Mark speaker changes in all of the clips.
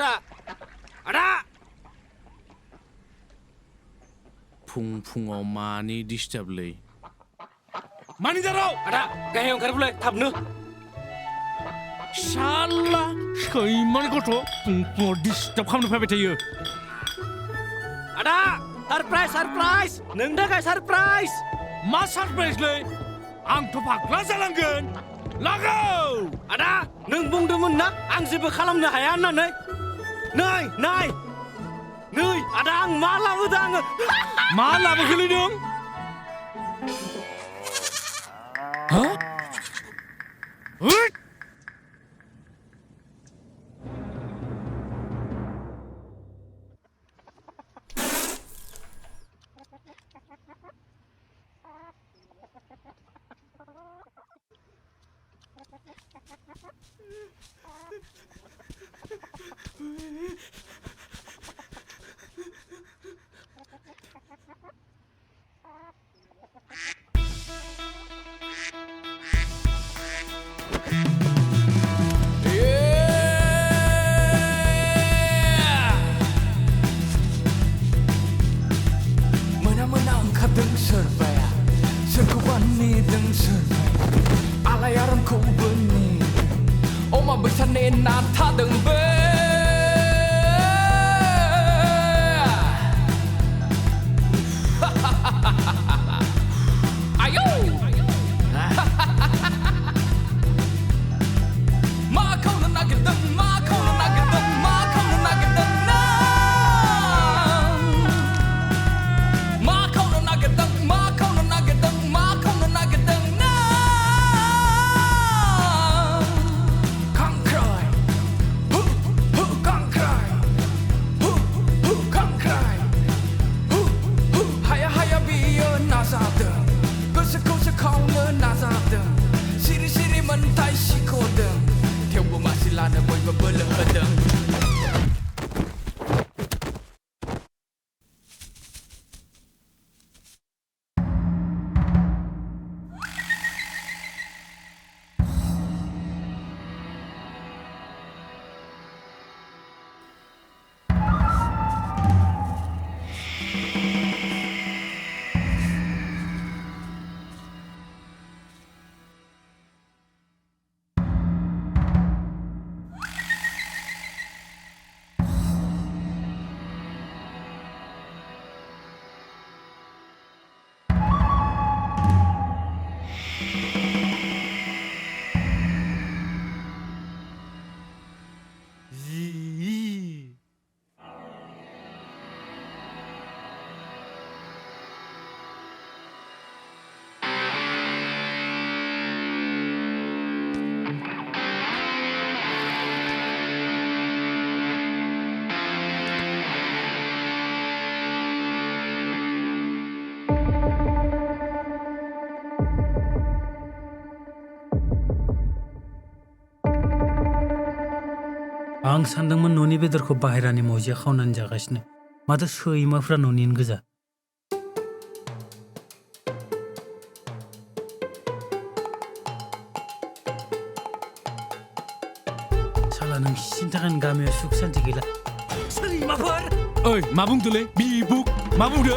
Speaker 1: आदा आदा
Speaker 2: फुङाव मानि डिस्टार्बलै मानि दाराव
Speaker 1: आदा गाहायाव ओंखारबोलाय थाबनो
Speaker 2: शाला सैमान गथ' फुङाव डिस्टार्ब खालामनो फैबाय थायो
Speaker 1: आदा सारप्राइज नोंनि थाखाय सारप्राइज
Speaker 2: मा सारप्राइजलै आंथ' फाग्ला जालांगोन लागौ
Speaker 1: आदा नों बुंदोंमोन ना आं जेबो खालामनो हाया होननानै नै आदा आं मा लाबोदों आङो
Speaker 2: मा लाबोखोलै नों हा
Speaker 3: मोना ओंखारदों सोरबाया सोरखौबा नेदों सोरबाया आलायारनखौबो नेदों अमा बैसा नेना थादोंबो आयौ माखौनो नागिरदों माखौनो नागिरदों माखौनो नागिरदों माखौनो नागिरदों माखौनो नागिरदों माखौनो नागिरदों खांख्राय खांख्राय खांख्राय हाया बियो नाजादों गोसोखौ सोखावनो नाजादों सिरि मोन्थाय सिख'दों थेवबो मासि लानो बयबो बोलो होदों
Speaker 4: आं सानदोंमोन न'नि बेदरखौ बाहेरानि मावजिया खावनानै जागासिनो माथो सैमाफ्रा न'निनो गोजा साला नोंसिनि थाखायनो गामियाव सुख सान्ति गैला सैमाफोर
Speaker 2: ओइ मा बुंदोलै बिबुक मा बुंदो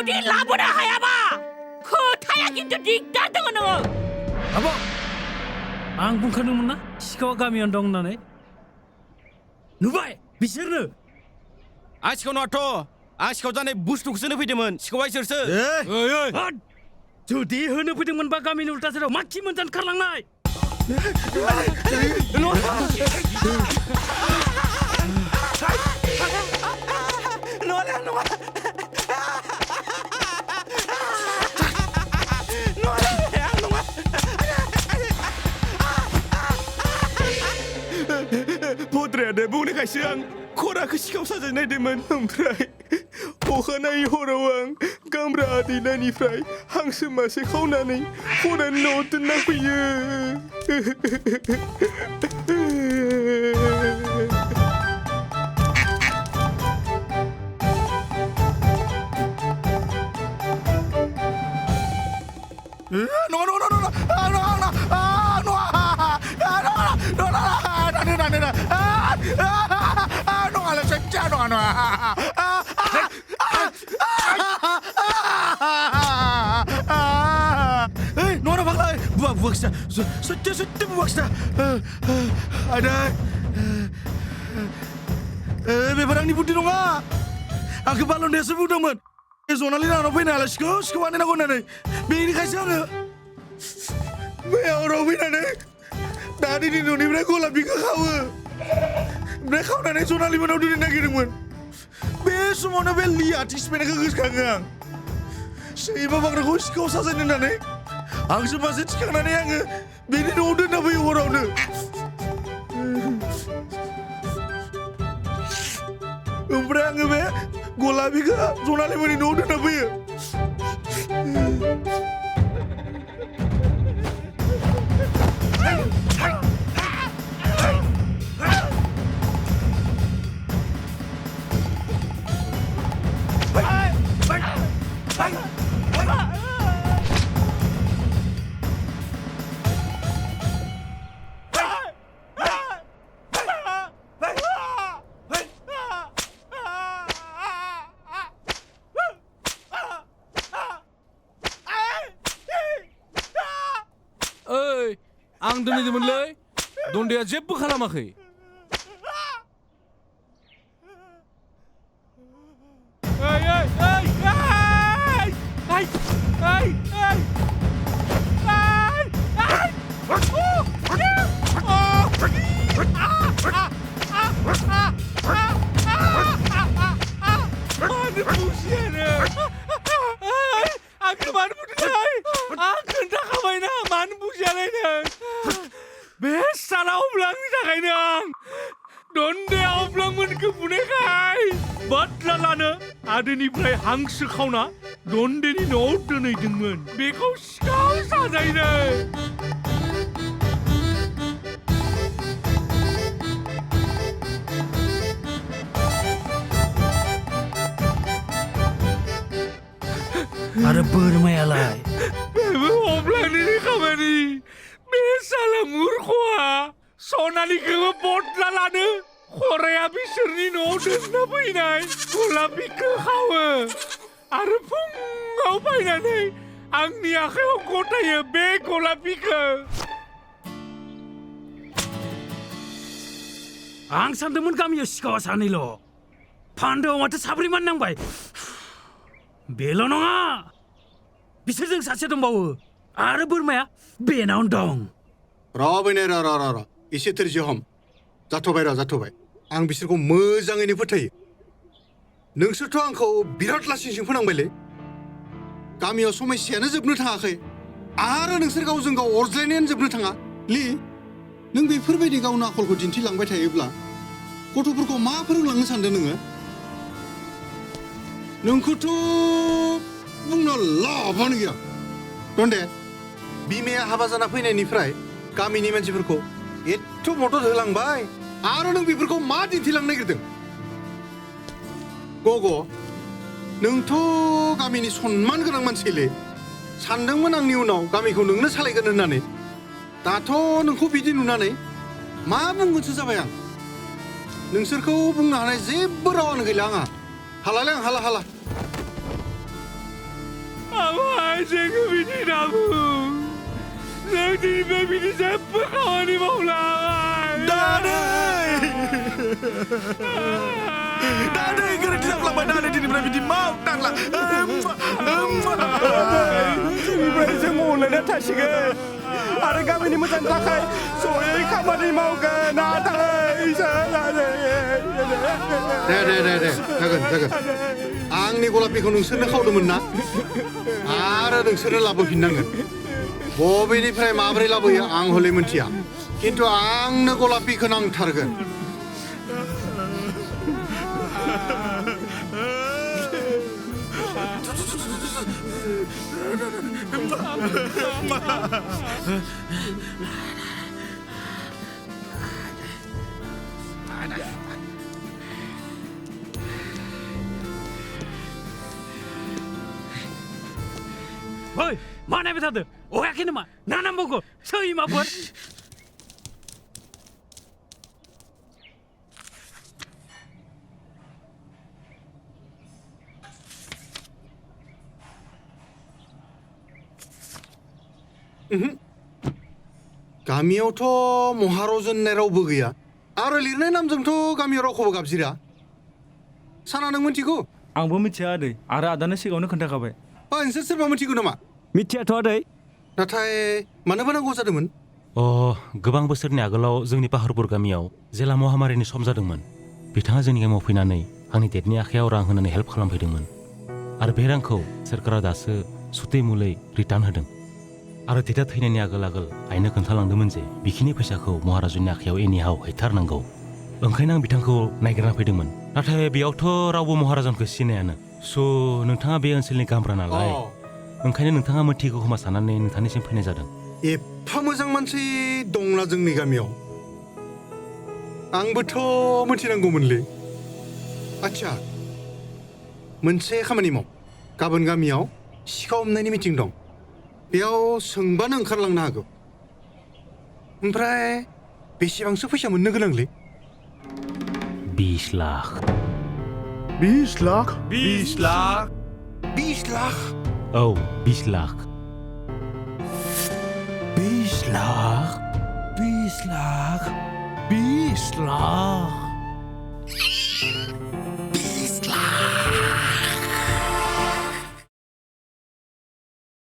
Speaker 5: जुदि लाबोनो हायाबा खोथाया खिन्थु दिगदार दङ नोङो
Speaker 4: आब' आं बुंखादोंमोन ना सिखावा गामियाव दं होननानै नुबाय बिसोरनो
Speaker 1: आं सिखाव नङाथ' आं सिखाव जानाय बुस्थुखौसो फैदोंमोन सिखावा इसोरसो
Speaker 4: होद! जुदि होनो फैदोंमोनबा गामिनि उल्टा सेराव माखि मोनजानो खारलांनाय
Speaker 6: भद्रायानो बुंनायखायसो आं खराखौ सिखाव साजायनो नायदोंमोन ओमफ्राय अखानायै हराव आं गामब्रा आदैनानिफ्राय हांसो मासे खावनानै खरानि न'आव दोनना फैयो Nona bakla buak sa sette buak sa ada beberang ni budi nonga aku balon desa budaman zonali na fayna ala siko ane na gonane beni kaisa nga me orang fayna ne tadi ni noni mereka golap di kawa mereka udah zonali mana udah nagirin besok mana beli artis mereka kesekangan saya bapak nak kau saja ni nane aku semasa cikang nane yang bini udah nabi orang tu umrang be golabi ka zonali mana udah nabi
Speaker 2: आं दोनैदोंमोनलै दन्दाया जेबो खालामाखै मानो बुजिया खुसियालायनो बे साला अब्लांनि थाखायनो आं दन्दे अब्लांमोनखौ बुनायखाय बाथ्रा लानो आदैनिफ्राय हांसो खावना दन्देनि न'आव दोनहैदोंमोन बेखौ सिखाव साजायनो
Speaker 4: आरो बोरमायालाय
Speaker 2: बेबो अब्लांनिनो खामानि बे साला मुर्खआ सनालिखौबो बदला लानो खराया बिसोरनि न'आव दोनना फैनाय गलापिखौ खावो आरो फुङाव फैनानै आंनि आखायाव गथायो बे गलापिखौ
Speaker 4: आं सानदोंमोन गामियाव सिखावा सानैल' फान्दोआव माथो साब्रैमान नांबाय बेल' नङा बिसोरजों सासे दंबावो आरो बोरमाया बेनावनो दं
Speaker 7: रावबैनो र एसे थोरजि हम जाथ'बाय आं बिसोरखौ मोजाङैनो फोथायो नोंसोरथ' आंखौ बिराद लासिंसिं फोनांबायलै गामियाव समस्यायानो जोबनो थाङाखै आरो नोंसोर गावजों गाव अरज्लायनायानो जोबनो थाङा लि नों बेफोरबायदि गावनि आखलखौ दिन्थिलांबाय थायोब्ला गथ'फोरखौ मा फोरोंलांनो सानदों नोङो नोंखौथ' बुंनो लाभानो गैया दन्दे बिमाया हाबा जाना फैनायनिफ्राय गामिनि मानसिफोरखौ एथ' मदद होलांबाय आरो नों बेफोरखौ मा दिन्थिलांनो नागिरदों गग' नोंथ' गामिनि सनमान गोनां मानसिलै सानदोंमोन आंनि उनाव गामिखौ नोंनो सालायगोन होननानै दाथ' नोंखौ बिदि नुनानै मा बुंगोनसो जाबाय आं नोंसोरखौ बुंनो हानाय जेबो रावानो गैला आंहा हालालै आं हाला
Speaker 2: आमाय जोङो बिदि नांगौ जों दिनैनिफ्राय बिदि जेबो खामानि मावला
Speaker 6: दादै गोरोन्थि जाफ्लांबाय दादै दिनैनिफ्राय बिदि मावनांला
Speaker 1: दिनैनिफ्राय जों अनलायना थासिगोन आरो गामिनि मोजांनि थाखाय जयै खामानि मावगोन
Speaker 7: दे जागोन आंनि गलापिखौ नोंसोरनो खावदोंमोन ना आरो नोंसोरनो लाबोफिननांगोन बबेनिफ्राय माबोरै लाबोयो आं हले मिन्थिया खिन्थु आंनो गलापिखौ नांथारगोन
Speaker 4: ओइ मा नायबाय थादो अहायाखै नामा ना नांबावगौ सैमाफोर
Speaker 7: गामियावथ' महारजन होननाय रावबो गैया आरो लिरनाय नामजोंथ' गामियाव रावखौबो गाबज्रिया साना नों मिथिगौ
Speaker 1: आंबो मिथिया आदै आरो आदानो सिगाङावनो खोन्थाखाबाय
Speaker 7: नोंसोर सोरबा मिथिगौ नामा
Speaker 1: मिथियाथ' आदै
Speaker 7: नाथाय मानोबा नांगौ जादोंमोन
Speaker 8: गोबां बोसोरनि आगोलाव जोंनि पाहारपुर गामियाव जेला महामारिनि सम जादोंमोन बिथाङा जोंनि गामियाव फैनानै आंनि देरनि आखायाव रां होनानै हेल्प खालामफैदोंमोन आरो बे रांखौ सोरखारा दासो सुतै मुलै रिटार्न होदों आरो देदा थैनायनि आगोल आइनो खोन्थालांदोंमोन जे बिखिनि फैसाखौ महाराजनि आखायाव एनिहाव हैथारनांगौ ओंखायनो आं बिथांखौ नायगिरना फैदोंमोन नाथाय बेयावथ' रावबो महाराजनखौ सिनायानो स' नोंथाङा बे ओनसोलनि गामब्रा नालाय ओंखायनो नोंथाङा मिथिगौ खोमा साननानै नोंथांनिसिम फैनाय जादों
Speaker 7: एफा मोजां मानसि दंना जोंनि गामियाव आंबोथ' मिथिनांगौमोनलै आच्छा मोनसे खामानि माव गाबोन गामियाव सिखाव हमनायनि मिटिं दं बेयाव सोंबानो ओंखारलांनो हागौ ओमफ्राय बेसेबांसो फैसा मोननो गोनांलै
Speaker 8: 20 लाख
Speaker 6: 20 लाख
Speaker 1: 20 लाख
Speaker 7: 20 लाख
Speaker 8: औ 20 लाख
Speaker 6: 20 लाख
Speaker 2: 20 लाख 20 लाख